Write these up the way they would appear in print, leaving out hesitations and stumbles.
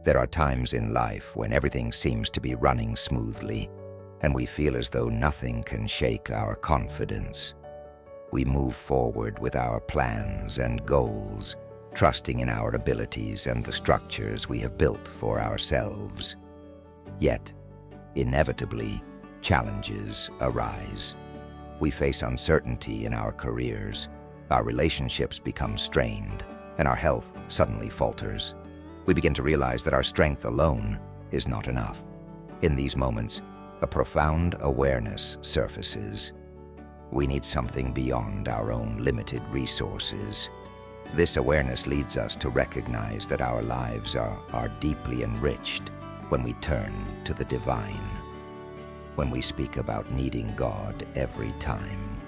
There are times in life when everything seems to be running smoothly, and we feel as though nothing can shake our confidence. We move forward with our plans and goals, trusting in our abilities and the structures we have built for ourselves. Yet, inevitably, challenges arise. We face uncertainty in our careers, our relationships become strained, and our health suddenly falters. We begin to realize that our strength alone is not enough. In these moments, a profound awareness surfaces. We need something beyond our own limited resources. This awareness leads us to recognize that our lives are deeply enriched when we turn to the divine. When we speak about needing God every time,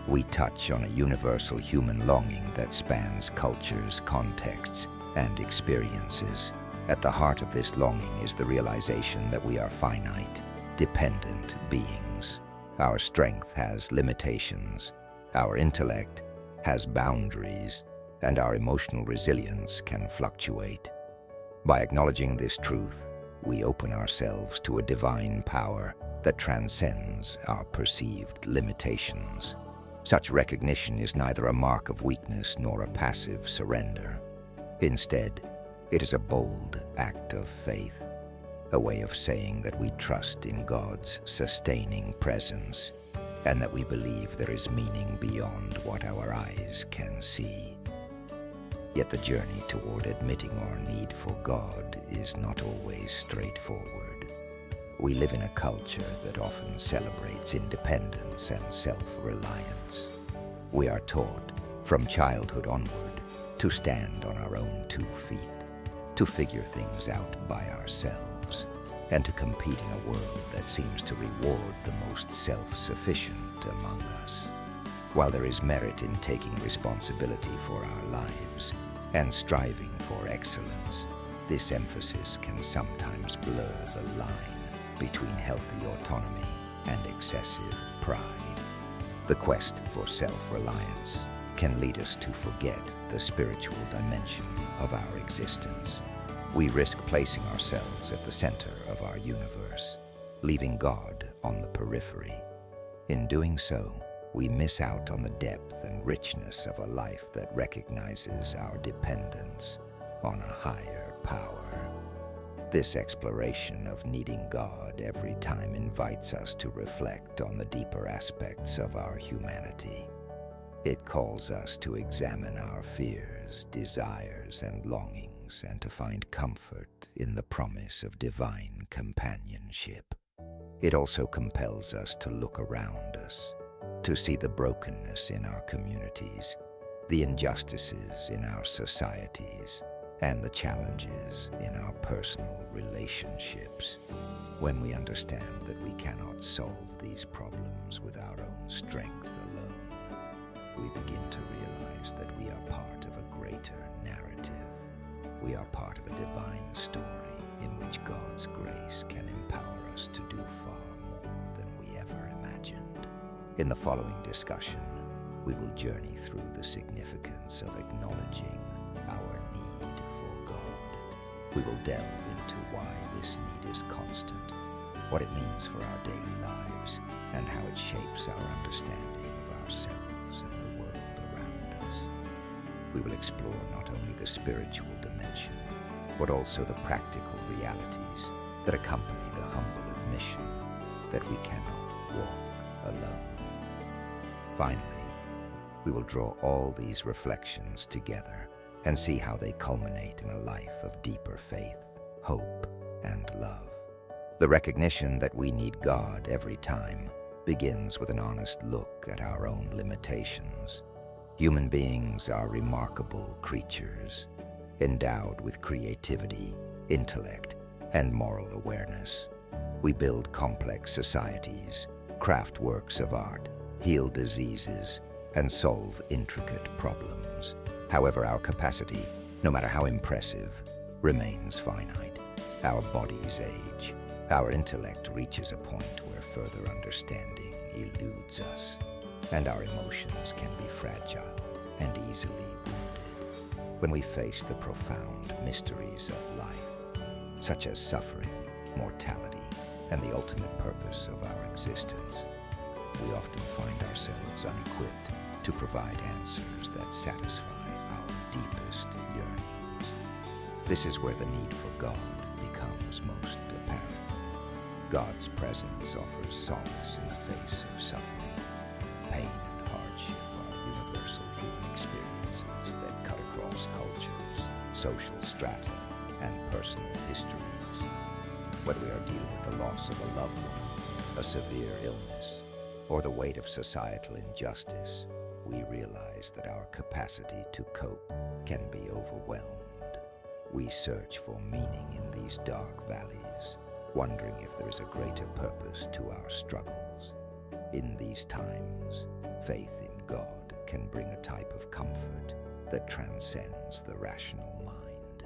we touch on a universal human longing that spans cultures, contexts, and experiences. At the heart of this longing is the realization that we are finite, dependent beings. Our strength has limitations, our intellect has boundaries, and our emotional resilience can fluctuate. By acknowledging this truth, we open ourselves to a divine power that transcends our perceived limitations. Such recognition is neither a mark of weakness nor a passive surrender. Instead, it is a bold act of faith, a way of saying that we trust in God's sustaining presence and that we believe there is meaning beyond what our eyes can see. Yet the journey toward admitting our need for God is not always straightforward. We live in a culture that often celebrates independence and self-reliance. We are taught, from childhood onward, to stand on our own 2 feet, to figure things out by ourselves, and to compete in a world that seems to reward the most self-sufficient among us. While there is merit in taking responsibility for our lives and striving for excellence, this emphasis can sometimes blur the line between healthy autonomy and excessive pride. The quest for self-reliance can lead us to forget the spiritual dimension of our existence. We risk placing ourselves at the center of our universe, leaving God on the periphery. In doing so, we miss out on the depth and richness of a life that recognizes our dependence on a higher power. This exploration of needing God every time invites us to reflect on the deeper aspects of our humanity. It calls us to examine our fears, desires, and longings, and to find comfort in the promise of divine companionship. It also compels us to look around us, to see the brokenness in our communities, the injustices in our societies, and the challenges in our personal relationships. When we understand that we cannot solve these problems with our own strength alone, we begin to realize that we are part of a greater narrative. We are part of a divine story in which God's grace can empower us to do far more than we ever imagined. In the following discussion, we will journey through the significance of acknowledging our need for God. We will delve into why this need is constant, what it means for our daily lives, and how it shapes our understanding of ourselves and the world around us. We will explore not only the spiritual dimension, but also the practical realities that accompany the humble admission that we cannot walk alone. Finally, we will draw all these reflections together and see how they culminate in a life of deeper faith, hope, and love. The recognition that we need God every time begins with an honest look at our own limitations. Human beings are remarkable creatures, endowed with creativity, intellect, and moral awareness. We build complex societies, craft works of art, heal diseases, and solve intricate problems. However, our capacity, no matter how impressive, remains finite. Our bodies age. Our intellect reaches a point where further understanding eludes us, and our emotions can be fragile and easily wounded. When we face the profound mysteries of life, such as suffering, mortality, and the ultimate purpose of our existence, we often find ourselves unequipped to provide answers that satisfy our deepest yearnings. This is where the need for God becomes most apparent. God's presence offers solace in the face of suffering. Pain and hardship are universal human experiences that cut across cultures, social strata, and personal histories. Whether we are dealing with the loss of a loved one, a severe illness, or the weight of societal injustice, we realize that our capacity to cope can be overwhelmed. We search for meaning in these dark valleys, wondering if there is a greater purpose to our struggles. In these times, faith in God can bring a type of comfort that transcends the rational mind.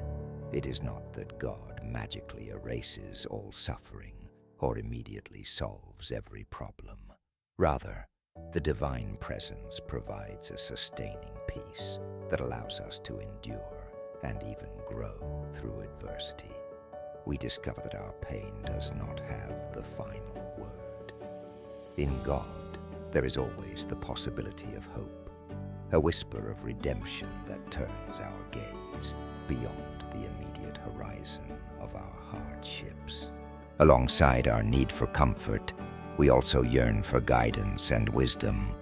It is not that God magically erases all suffering or immediately solves every problem. Rather, the divine presence provides a sustaining peace that allows us to endure and even grow through adversity. We discover that our pain does not have the final word. In God, there is always the possibility of hope, a whisper of redemption that turns our gaze beyond the immediate horizon of our hardships. Alongside our need for comfort, we also yearn for guidance and wisdom.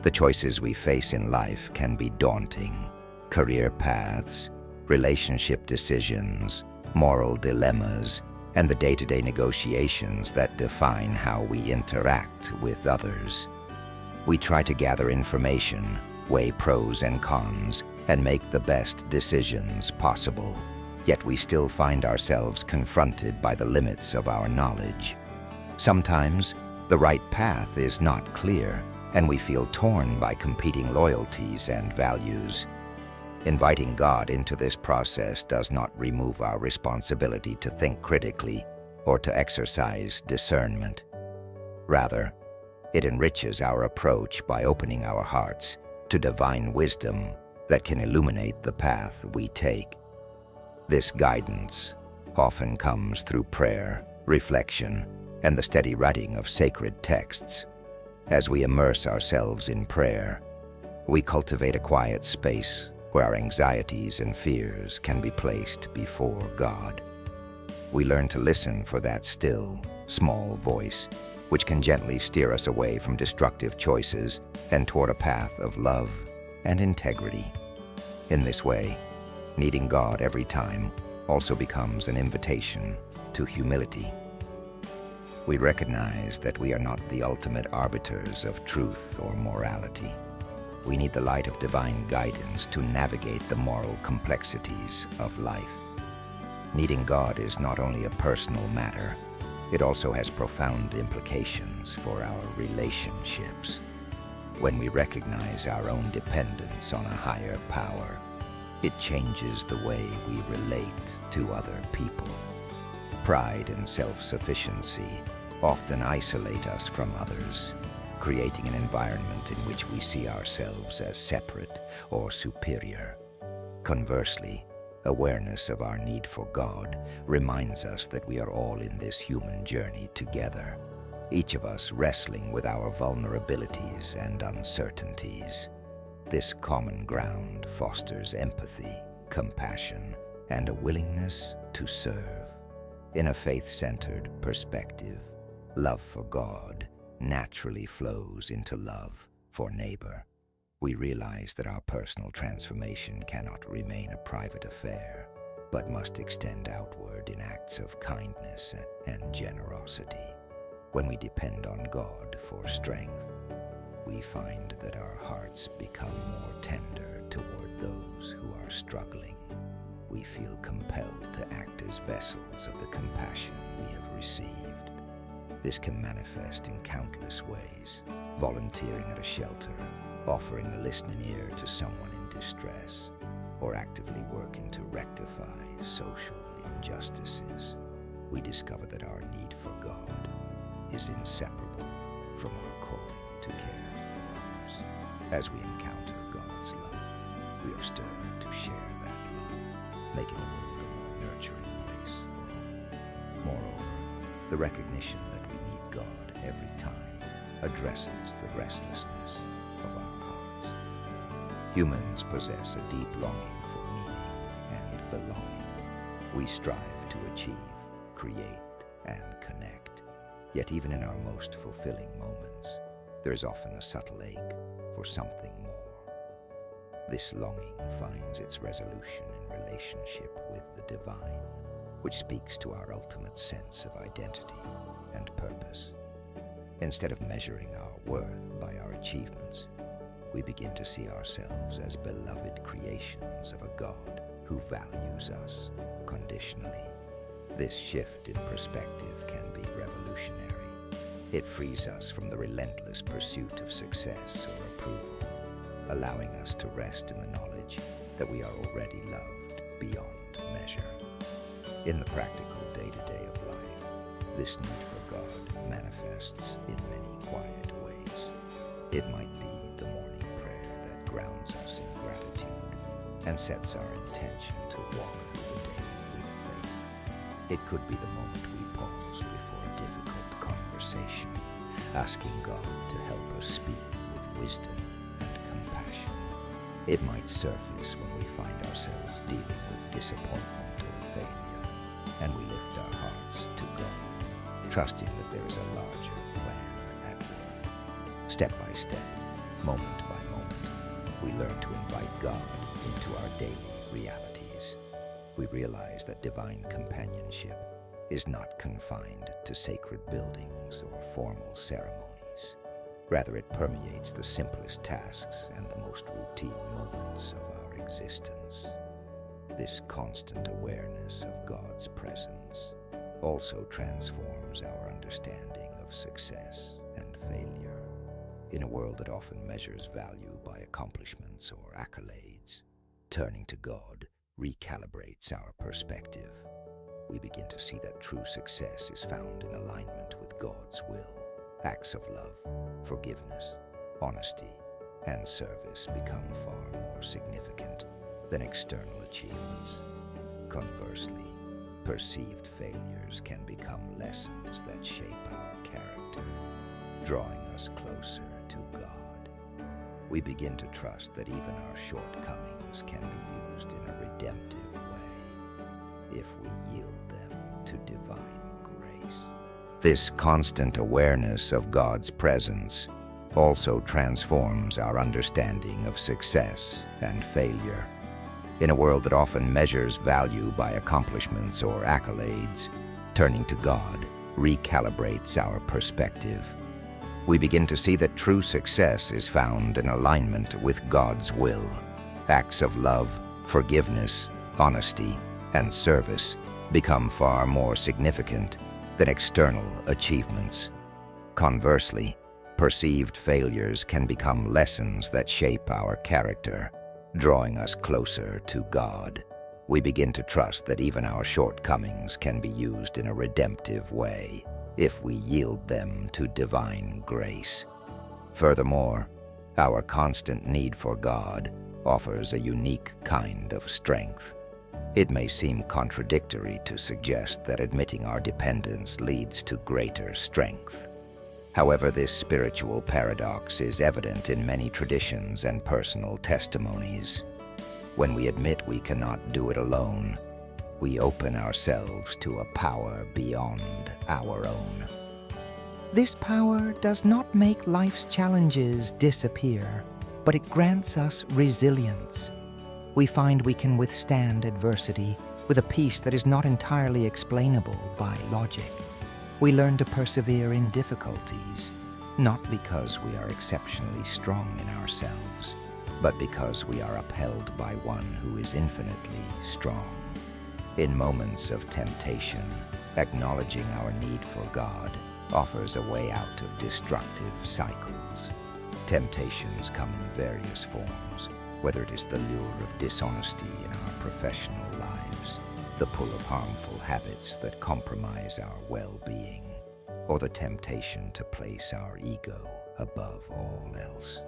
The choices we face in life can be daunting. Career paths, relationship decisions, moral dilemmas, and the day-to-day negotiations that define how we interact with others. We try to gather information, weigh pros and cons, and make the best decisions possible. Yet we still find ourselves confronted by the limits of our knowledge. Sometimes, the right path is not clear, and we feel torn by competing loyalties and values. Inviting God into this process does not remove our responsibility to think critically or to exercise discernment. Rather, it enriches our approach by opening our hearts to divine wisdom that can illuminate the path we take. This guidance often comes through prayer, reflection, and the steady writing of sacred texts. As we immerse ourselves in prayer, we cultivate a quiet space where our anxieties and fears can be placed before God. We learn to listen for that still, small voice, which can gently steer us away from destructive choices and toward a path of love and integrity. In this way, needing God every time also becomes an invitation to humility. We recognize that we are not the ultimate arbiters of truth or morality. We need the light of divine guidance to navigate the moral complexities of life. Needing God is not only a personal matter, it also has profound implications for our relationships. When we recognize our own dependence on a higher power, it changes the way we relate to other people. Pride and self-sufficiency often isolate us from others, creating an environment in which we see ourselves as separate or superior. Conversely, awareness of our need for God reminds us that we are all in this human journey together, each of us wrestling with our vulnerabilities and uncertainties. This common ground fosters empathy, compassion, and a willingness to serve. In a faith-centered perspective, love for God naturally flows into love for neighbor. We realize that our personal transformation cannot remain a private affair, but must extend outward in acts of kindness and generosity. When we depend on God for strength, we find that our hearts become more tender toward those who are struggling. We feel compelled to act as vessels of the compassion we have received. This can manifest in countless ways: volunteering at a shelter, offering a listening ear to someone in distress, or actively working to rectify social injustices. We discover that our need for God is inseparable from our calling to care for others. As we encounter God's love, we are stirred to share that love, making the world a more nurturing place for all. The recognition that we need God every time addresses the restlessness of our hearts. Humans possess a deep longing for meaning and belonging. We strive to achieve, create, and connect. Yet even in our most fulfilling moments, there is often a subtle ache for something more. This longing finds its resolution in relationship with the divine, which speaks to our ultimate sense of identity and purpose. Instead of measuring our worth by our achievements, we begin to see ourselves as beloved creations of a God who values us conditionally. This shift in perspective can be revolutionary. It frees us from the relentless pursuit of success or approval, allowing us to rest in the knowledge that we are already loved beyond measure. In the practical day-to-day of life, this need for God manifests in many quiet ways. It might be the morning prayer that grounds us in gratitude and sets our intention to walk through the day with faith. It could be the moment we pause before a difficult conversation, asking God to help us speak with wisdom and compassion. It might surface when we find ourselves dealing with disappointment or failure, and we lift our hearts to God, trusting that there is a larger plan at work. Step by step, moment by moment, we learn to invite God into our daily realities. We realize that divine companionship is not confined to sacred buildings or formal ceremonies. Rather, it permeates the simplest tasks and the most routine moments of our existence. This constant awareness of God's presence also transforms our understanding of success and failure. In a world that often measures value by accomplishments or accolades, turning to God recalibrates our perspective. We begin to see that true success is found in alignment with God's will. Acts of love, forgiveness, honesty, and service become far more significant than external achievements. Conversely, perceived failures can become lessons that shape our character, drawing us closer to God. We begin to trust that even our shortcomings can be used in a redemptive way if we yield them to divine grace. This constant awareness of God's presence also transforms our understanding of success and failure. In a world that often measures value by accomplishments or accolades, turning to God recalibrates our perspective. We begin to see that true success is found in alignment with God's will. Acts of love, forgiveness, honesty, and service become far more significant than external achievements. Conversely, perceived failures can become lessons that shape our character, drawing us closer to God. We begin to trust that even our shortcomings can be used in a redemptive way if we yield them to divine grace. Furthermore, our constant need for God offers a unique kind of strength. It may seem contradictory to suggest that admitting our dependence leads to greater strength. However, this spiritual paradox is evident in many traditions and personal testimonies. When we admit we cannot do it alone, we open ourselves to a power beyond our own. This power does not make life's challenges disappear, but it grants us resilience. We find we can withstand adversity with a peace that is not entirely explainable by logic. We learn to persevere in difficulties, not because we are exceptionally strong in ourselves, but because we are upheld by one who is infinitely strong. In moments of temptation, acknowledging our need for God offers a way out of destructive cycles. Temptations come in various forms, whether it is the lure of dishonesty in our professional lives, the pull of harmful habits that compromise our well-being, or the temptation to place our ego above all else.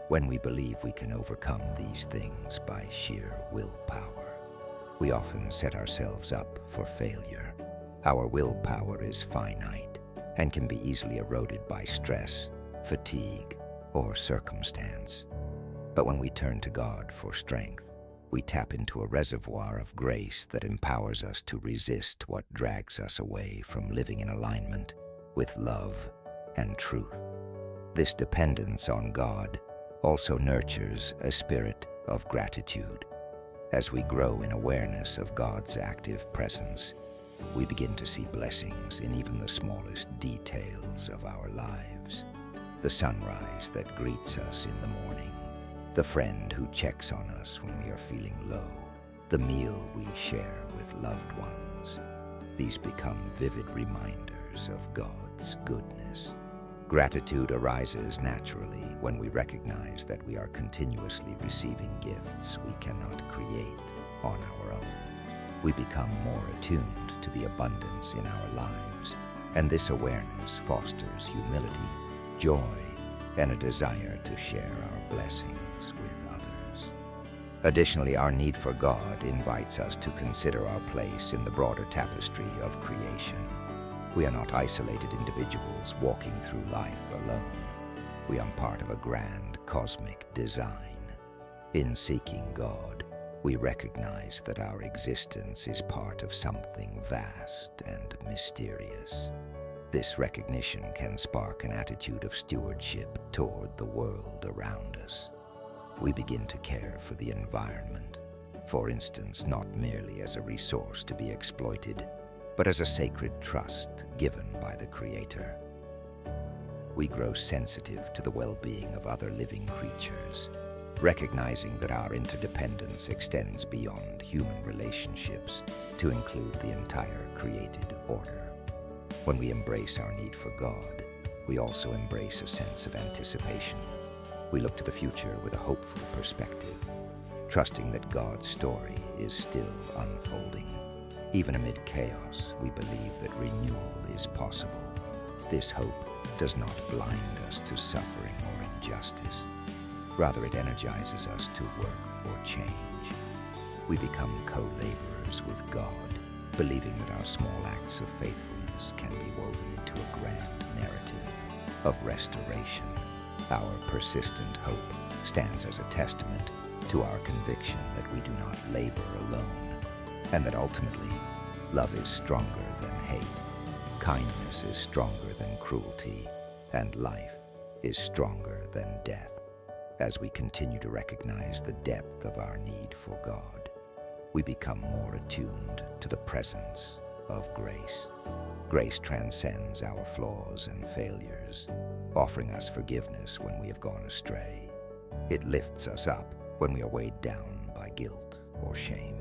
When we believe we can overcome these things by sheer willpower, we often set ourselves up for failure. Our willpower is finite and can be easily eroded by stress, fatigue, or circumstance. But when we turn to God for strength, we tap into a reservoir of grace that empowers us to resist what drags us away from living in alignment with love and truth. This dependence on God also nurtures a spirit of gratitude. As we grow in awareness of God's active presence, we begin to see blessings in even the smallest details of our lives. The sunrise that greets us in the morning, the friend who checks on us when we are feeling low, the meal we share with loved ones. These become vivid reminders of God's goodness. Gratitude arises naturally when we recognize that we are continuously receiving gifts we cannot create on our own. We become more attuned to the abundance in our lives, and this awareness fosters humility, joy, and a desire to share our blessings with others. Additionally, our need for God invites us to consider our place in the broader tapestry of creation. We are not isolated individuals walking through life alone. We are part of a grand cosmic design. In seeking God, we recognize that our existence is part of something vast and mysterious. This recognition can spark an attitude of stewardship toward the world around us. We begin to care for the environment, for instance, not merely as a resource to be exploited, but as a sacred trust given by the Creator. We grow sensitive to the well-being of other living creatures, recognizing that our interdependence extends beyond human relationships to include the entire created order. When we embrace our need for God, we also embrace a sense of anticipation. We look to the future with a hopeful perspective, trusting that God's story is still unfolding. Even amid chaos, we believe that renewal is possible. This hope does not blind us to suffering or injustice. Rather, it energizes us to work for change. We become co-laborers with God, believing that our small acts of faithfulness can be woven into a grand narrative of restoration. Our persistent hope stands as a testament to our conviction that we do not labor alone, and that ultimately, love is stronger than hate, kindness is stronger than cruelty, and life is stronger than death. As we continue to recognize the depth of our need for God, we become more attuned to the presence of grace. Grace transcends our flaws and failures, offering us forgiveness when we have gone astray. It lifts us up when we are weighed down by guilt or shame.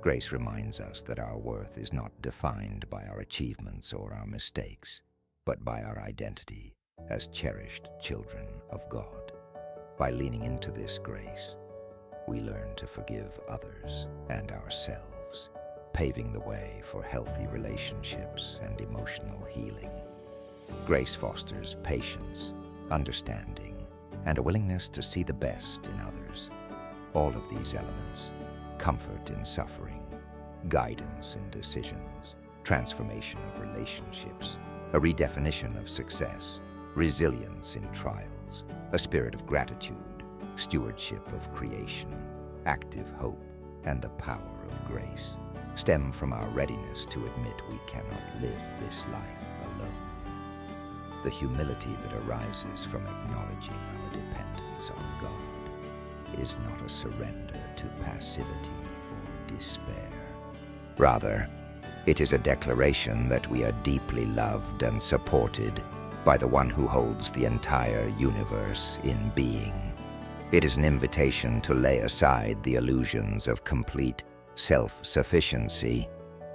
Grace reminds us that our worth is not defined by our achievements or our mistakes, but by our identity as cherished children of God. By leaning into this grace, we learn to forgive others and ourselves, paving the way for healthy relationships and emotional healing. Grace fosters patience, understanding, and a willingness to see the best in others. All of these elements, comfort in suffering, guidance in decisions, transformation of relationships, a redefinition of success, resilience in trials, a spirit of gratitude, stewardship of creation, active hope, and the power of grace, stem from our readiness to admit we cannot live this life alone. The humility that arises from acknowledging our dependence on God is not a surrender to passivity or despair. Rather, it is a declaration that we are deeply loved and supported by the one who holds the entire universe in being. It is an invitation to lay aside the illusions of complete self-sufficiency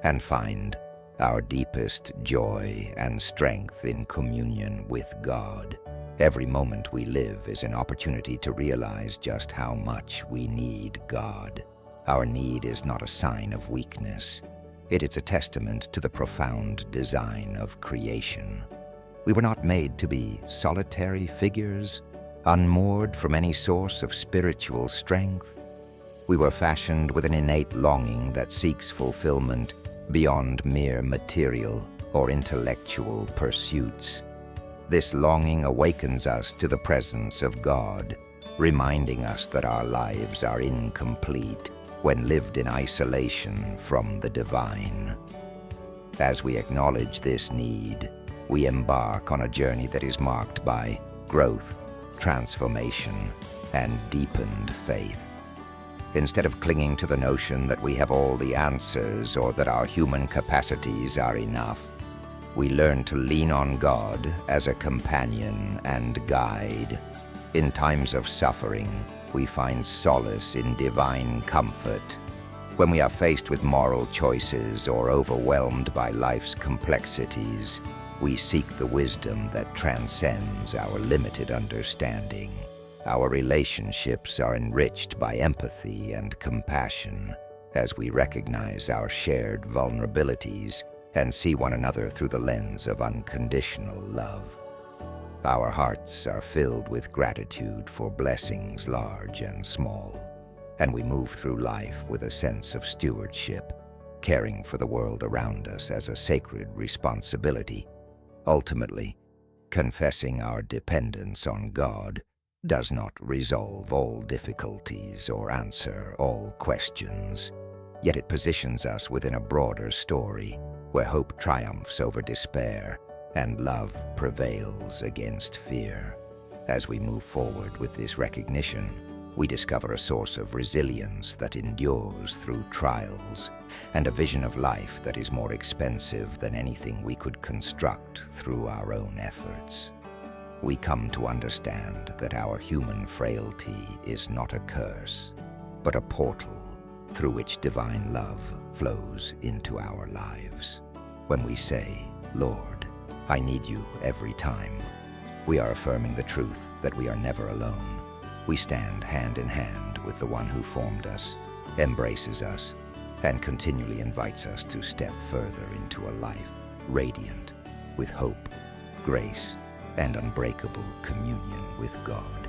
and find our deepest joy and strength in communion with God. Every moment we live is an opportunity to realize just how much we need God. Our need is not a sign of weakness. It is a testament to the profound design of creation. We were not made to be solitary figures, unmoored from any source of spiritual strength. We were fashioned with an innate longing that seeks fulfillment beyond mere material or intellectual pursuits. This longing awakens us to the presence of God, reminding us that our lives are incomplete when lived in isolation from the divine. As we acknowledge this need, we embark on a journey that is marked by growth, transformation, and deepened faith. Instead of clinging to the notion that we have all the answers or that our human capacities are enough, we learn to lean on God as a companion and guide. In times of suffering, we find solace in divine comfort. When we are faced with moral choices or overwhelmed by life's complexities, we seek the wisdom that transcends our limited understanding. Our relationships are enriched by empathy and compassion as we recognize our shared vulnerabilities and see one another through the lens of unconditional love. Our hearts are filled with gratitude for blessings large and small, and we move through life with a sense of stewardship, caring for the world around us as a sacred responsibility. Ultimately, confessing our dependence on God does not resolve all difficulties or answer all questions, yet it positions us within a broader story where hope triumphs over despair and love prevails against fear. As we move forward with this recognition, we discover a source of resilience that endures through trials and a vision of life that is more expansive than anything we could construct through our own efforts. We come to understand that our human frailty is not a curse, but a portal through which divine love flows into our lives. When we say, "Lord, I need you every time," we are affirming the truth that we are never alone. We stand hand in hand with the one who formed us, embraces us, and continually invites us to step further into a life radiant with hope, grace, and unbreakable communion with God.